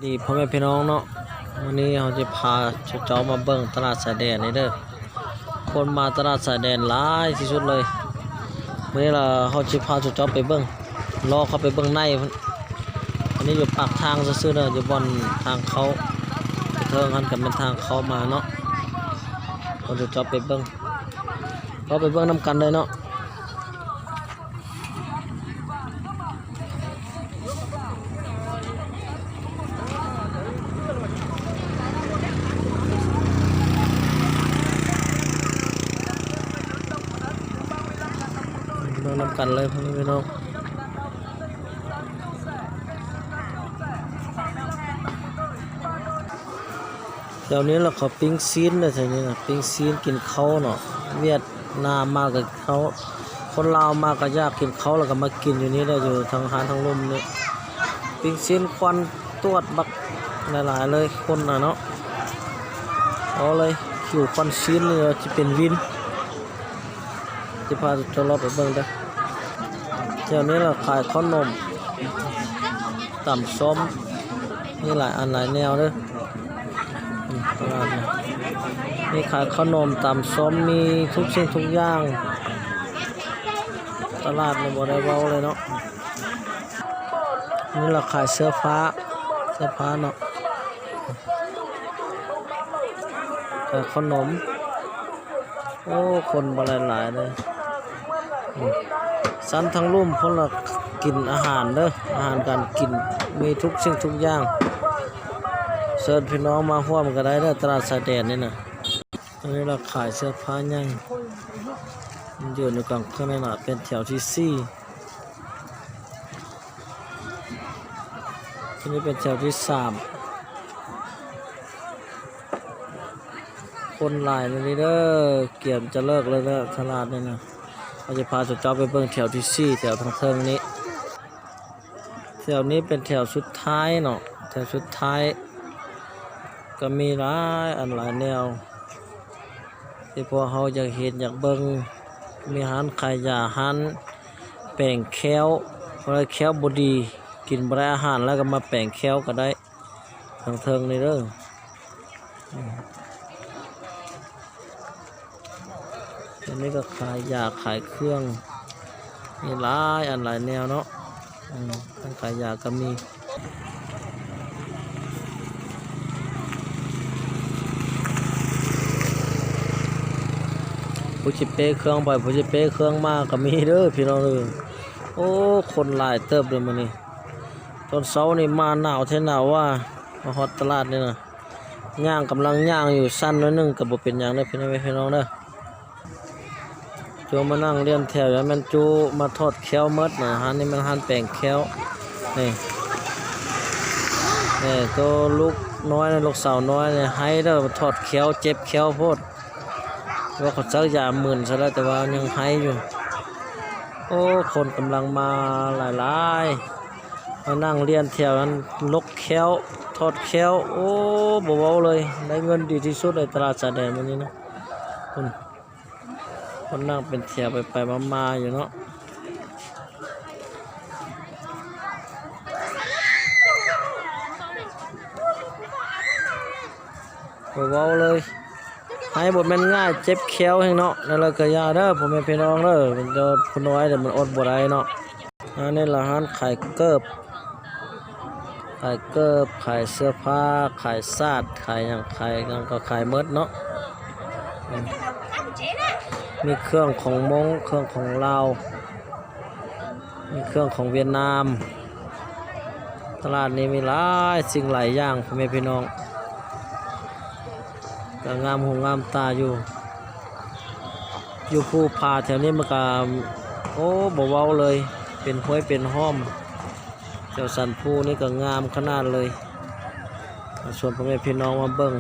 ดีพ่อแม่พี่น้องเนาะวันนี้เราจะพาเจ้ามาเบิ่งตลาดสายแดนนี่เด้อคนมาตลาดสายแดนหลายที่สุดเลยวันนี้เราจะพาเจ้าไปเบิ่งรอเขาไปเบิ่งในอันนี้อยู่ปากทางซื่อๆเด้ออยู่บนทางเขาเทิงหันกับเป็นทางเขามาเนาะเราจะเจ้าไปเบิ่งเราไปเบิ่งนำกันเลยเนาะเรานำกันเลยพี่น้องเดี๋ยวนี้เราขอปิ้งซีนเลยทีนี้นะปิ้งซีนกินข้าวเนาะเวียดนามมากับเขาคนลาวมาก็ยากกินข้าวแล้วก็มากินอยู่นี่ได้อยู่ทางหารทางลมนี่ปิ้งซีนควันตวดบักหลายๆเลยคนน่ะเนาะเอาเลยคิวควันซีนนี่จะเป็นวินจะพาจะรอไปเบิ่งเด้อเดี๋ยวนี้เราขายขนมต่ำส้มนี่หลายอันหลายแนวเด้อตลาดมีขายขนมตำส้มมีทุกสิ่งทุกอย่างตลาดในบ่ได้เว้าเลยเนาะนี่เราขายเสื้อผ้าเนาะขายขนมโอ้คนบ่หลายๆเลยสันทั้งรุ่มพวกเรากินอาหารเด้ออาหารการกินมีทุกสิ่งทุกอย่างเชิญพี่น้องมาร่วมกันได้เด้อตลาดสายแดนนี่นะอันนี้เราขายเสื้อผ้าใหญ่อยู่ในกล่องข้างในน่ะเป็นแถวที่4ทีนี้เป็นแถวที่3คนหลายเลยเด้อเกี่ยมจะเลิกเลยเด้อตลาดนี่นะเราจะพาเจ้าไปเบิ่งแถวที่4แถวทางเทิงนี้แถวนี้เป็นแถวสุดท้ายเนาะแถวสุดท้ายก็มีหลายอันหลายแนวที่พวกเขาอยากเห็นอยากเบิ่งมีอาหารขายยาอาหารแป้งแค้วอะไรแค้วบดีกินบ่ได้อาหารแล้วก็มาแป้งแค้วก็ได้ทางเทิงนี่เด้ออันนี้ก็ขายยาขายเครื่องมีหลายอันหลายแนวเนาะทั้งขายยาก็มีผู้จิเป้เครื่องไปผู้จิเป้เครื่องมากก็มีเด้อพี่น้องเด้อโอ้คนหลายเติบเลยมื้อนี้ตอนเช้านี่มาหนาวแท้หนาวว่ามาฮอดตลาดนี่นะย่างกำลังย่างอยู่สั้นน้อยนึงก็บ่เป็นหยังเด้อพี่น้องเด้อจูมานั่งเรียนแถวแล้วมันจูมาทอดแค้วมดนะฮะนี่มันหั่นแป้งแค้วนี่ตัวลูกน้อยลูกสาวน้อยเนี่ยให้เด้อมาทอดแค้วเจ็บแค้วโพดว่าเขาซักยาหมื่นซะแล้วแต่ว่ายังให้อยู่โอ้คนกำลังมาหลายๆมานั่งเรียนแถวนั้นลกแค้วทอดแค้วโอ้บ่เว้าเลยได้เงินดีที่สุดในตลาดสายแดนวันนี้นะคนนั่งเป็นแถวไปมาอยู่เนาะบ่เว้าเลยให้บทมันง่ายเจ็บแขวให้เนาะนั่นแหละก็ยาเด้อผมเป็นพี่น้องเด้อเป็นเจ้าคนน้อยแต่มันอดบ่ได้เนาะอันนี้ร้านขายเกิบขายเสื้อผ้าขายซาดขายอย่างก็ขายเมดเนาะมีเครื่องของมงเครื่องของลาวมีเครื่องของเวียดนามตลาดนี้มีหลายสิ่งหลายอย่างผมเป็นพี่น้องก็งามหูงามตาอยู่ภูผาแถวนี้มันก็โอ้บ่เว้าเลยเป็นห้วยเป็นห้อมแถวสันภูนี่ก็งามขนาดเลยส่วนพ่อแม่พี่น้องมาเบิ่ง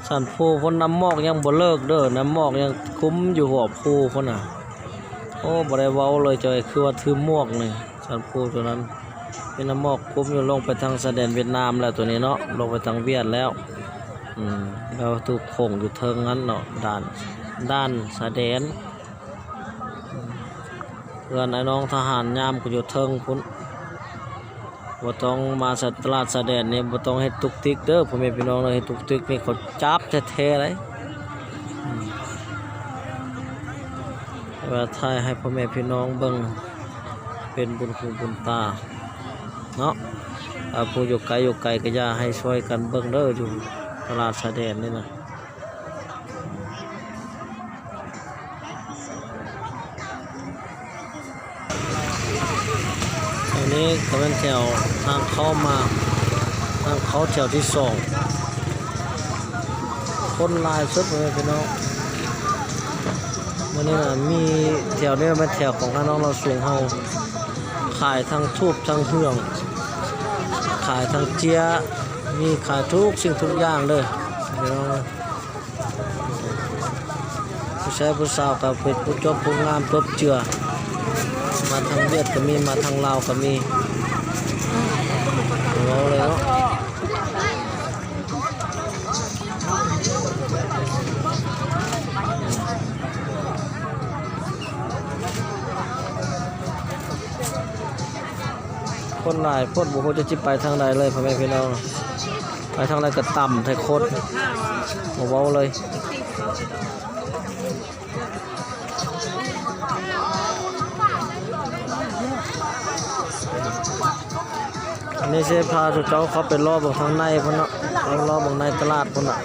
สันภูคนน้ำหมอกยังบ่เลิกเด้อน้ำหมอกยังคุ้มอยู่หัวภูคนน่ะโอ้บ่ได้เว้าเลยจอยคือว่าถือหมวกนี่สันภูตัวนั้นเป็นน้ำหมอกคุ้มอยู่ลงไปทางแสดนเวียดนามแล้วตัวนี้เนาะลงไปทางเวียดแล้ว เราถูกโขงอยู่เทิงนั้นเนาะด้านสะแดนเพื่อนไอ้น้องทหารยามก็อยู่เทิงพุ่นบ่ต้องมาตลาดสะแดนนี่บ่ต้องเฮ็ดตุกติกเด้อพ่อแม่พี่น้องเด้อเฮ็ดตุกติกนี่เขาจับแท้ๆเลยว่าถ่ายให้พ่อแม่พี่น้องเบิ่งเป็นบุญคุณบุญตาเนาะผู้อยู่ไกลก็อย่าให้ช่วยกันเบิ่งเด้ออยู่ตลาดสะแดนนี่นะอันนี้ก็เป็นแถวทางเข้ามาทางเข้าแถวที่2คนหลายสุดเลยพี่น้องวันนี้นะมีแถวนี้เป็นแถวของน้องเราสูงเฮาขายทั้งทูบทั้งเฮืองขายทั้งเจียมีขายทุกสิ่งทุกอย่างเลยพี่น้องผู้ชายผู้สาวกับเป็นผู้จบผู้งามจบเจือมาทางเวียดก็มีมาทางลาวก็มีเราเลยเนาะคนหลายคนบุคคลจะจิไปทางใดเลยพ่อแม่พี่น้องไปทางใดก็ต่ำไทยโคตรเบาเลยอันนี้เสพาทุกเจ้าเขาเป็นรอบบางทางในพุ่นเนาะเอารอบบางในตลาดพุ่นน่ะ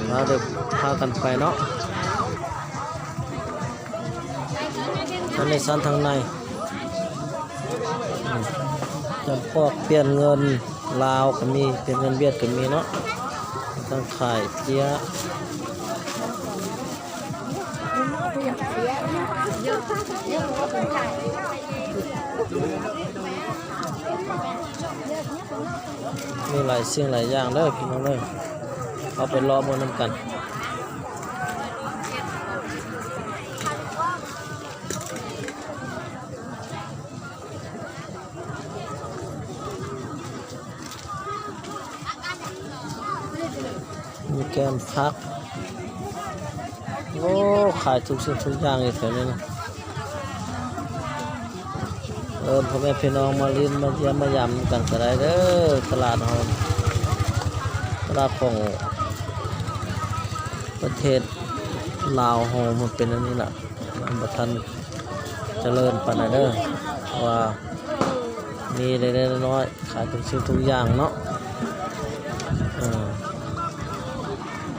แล้วเดี๋ยวพากันไปเนาะอันนี้สั้นทางในจำพวกเปลี่ยนเงินลาวก็มีเปลี่ยนเงินเวียดก็มีเนาะต้องขายเจียมีหลายสิ่งหลายอย่างเลยพี่น้องเลยเอาไปรอบนน้ำกันมีแกมพักโอ้ขายทุกสิ่งทุกอย่างอยู่แถวนี้นะพ่อแม่พี่น้องมาลิ้นมาเยี่ยมมายำกันก็ได้เด้อตลาดเฮาตลาดของประเทศลาวเฮามันเป็นอันนี้แหละมันบ่ทันเจริญปานใดเด้อว่ามีเล็กๆน้อยๆขายทุกสิ่งทุกอย่างเนาะ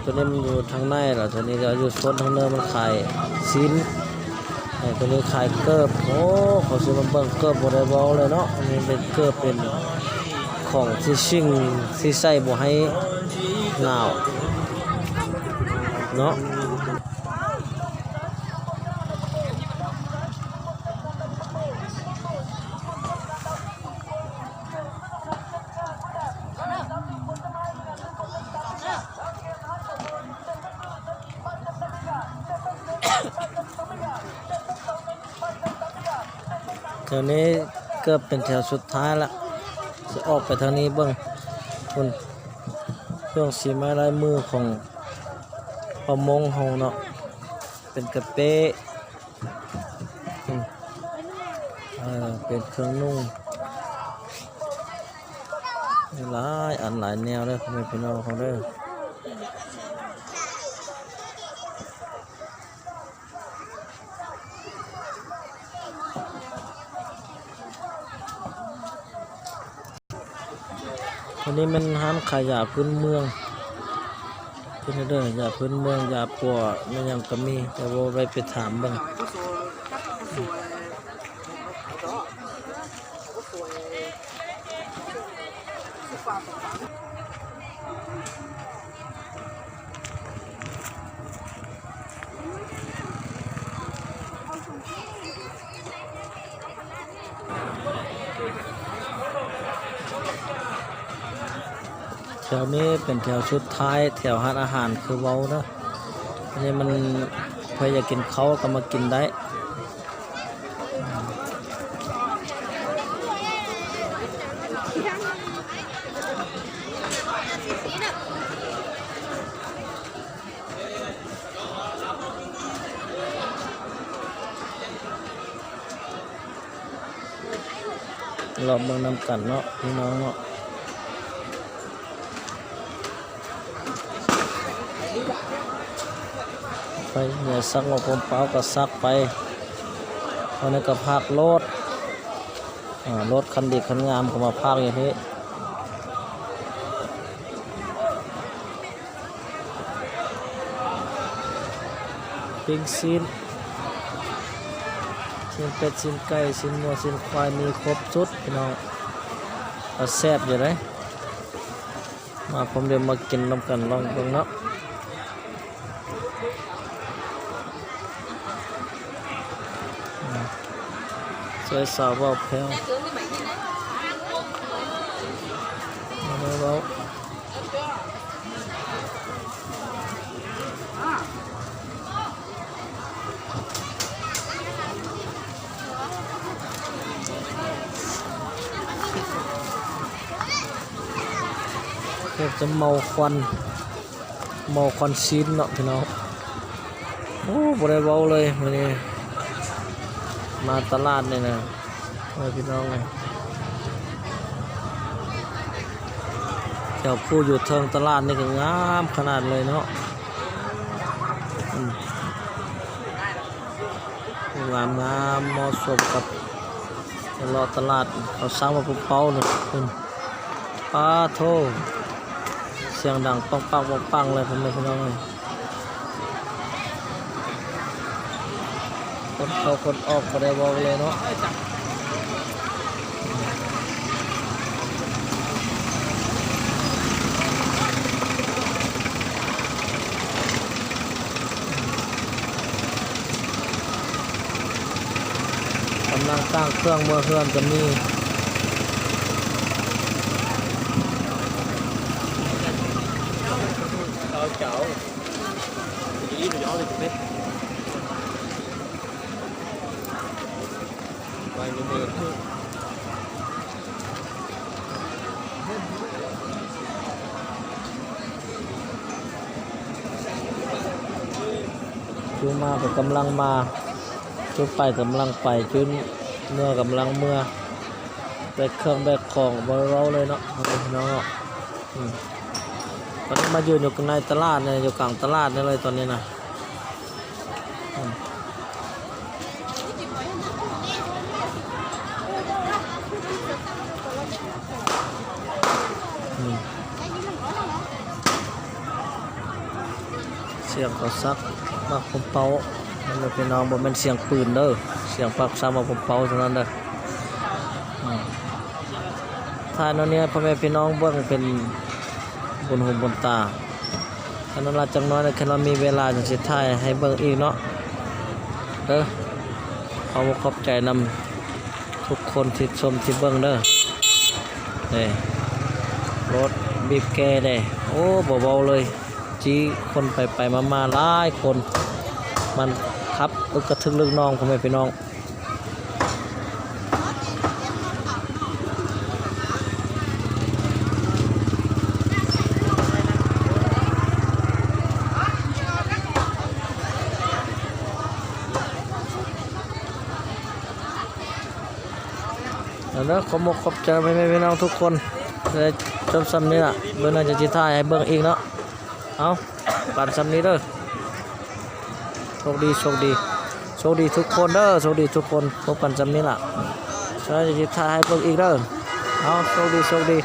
ตัวนี้มันอยู่ทางในเหรอตัวนี้จะอยู่โซนทางเนินมันขายชิ้นตัวนี้ขายเกิบโอ้เขาซื้อมาเบิ่งเกิบบริบอลเลยเนาะอันนี้เป็นเกิบเป็นของที่ชิ่งที่ใส่บ่ให้หนาวเนาะแถวนี้เกือบเป็นแถวสุดท้ายละจะออกไปทางนี้เบิ้งคุณเครื่องสีไม้ลายมือของประมงเฮาเนาะเป็นกระเป๊ะเป็นเครื่องนุ่งหลายอันหลายแนวเลยพ่อแม่พี่น้องเขาเด้ออันนี้มันห้ามขายยาพื้นเมืองพื้นเด้อยาพื้นเมืองยาปัวมันยังก็มีแต่ว่าไปถามบ้างแถวนี้เป็นแถวสุดท้ายแถวร้านอาหารคือเว้านะอันนี้มันใครอยากกินเขาก็มากินได้ รอบเมืองนำกันเนาะพี่น้องเนาะไปเนี่ยซักมาผมเปล่าก็ซักไปวันนี้ก็พากรถรถคันดีคันงามก็มาพากอย่างนี้ปิ้งซีนชิ้นเป็ดชิ้นไก่ชิ้นวัวชิ้นควายมีครบชุดพี่น้องก็แซ่บอยู่เลยมาผมเดี๋ยวมากินน้ำกันลองดูเนาะสวยสาวบอกแพ้วมาเลยเราจะเมาควันซีนเนาะพี่น้องโอ้บ่ได้เบาเลยวันนี้มาตลาดเนี่ยนะพี่น้องเลยแถวผู้อยู่เทิงตลาดนี่ก็งามขนาดเลยเนาะงามเหมาะสมกับรอตลาดเขาสร้างมาปุ๊บเป้าเลยคุณป้าโทเสียงดังปังเลยผมเลยพี่น้องเลยคนเข้าคนออกก็ได้บอกเลยเนาะกำลังตั้งเครื่องมือเครื่องจะมีเจ้าอีหนูย้อนเลยถูกไหมไปมือจูมาก็กำลังมาจูไปกำลังไปจูเมื่อกำลังเมื่อแบกเครื่องแบกของบริเราเลยเนาะพี่น้องเนาะตอนนี้มาอยู่ในตลาดเนี่ยอยู่กลางตลาดนี่เลยตอนนี้นะเสียงเขาซักมาผมเป่ามันเป็นน้องบ่เป็นเสียงปืนเด้อเสียงปักซ้ำมาผมเป่าเท่านั้นเด้อถ้าโน่นเนี่ยพ่อแม่พี่น้องเบิ่งเป็นบนหูบนตาขณะเราจังน้อยในขณะมีเวลาจะสิถ่ายให้เบิ่งอีกเนาะเด้อขอบใจนำทุกคนที่ชมที่เบิ่งเด้อนี่รถบีบแกได้โอ้เบาๆเลยจี้คนไปมาหลายคนมันขับกระทึกลึกน้องพ่อแม่พี่น้องแล้วขอบใจไปพี่น้องทุกคนเลยจบซ้ำนี้ล่ะเมื่อน่าจะจิถ่ายให้เบิ่งอีกเนาะเอาการซ้ำนี้เด้อโชคดีทุกคนเด้อโชคดีทุกคนพบกันซ้ำนี้ล่ะฉันจะจิถ่ายให้เบิ่งอีกเด้อเอาโชคดี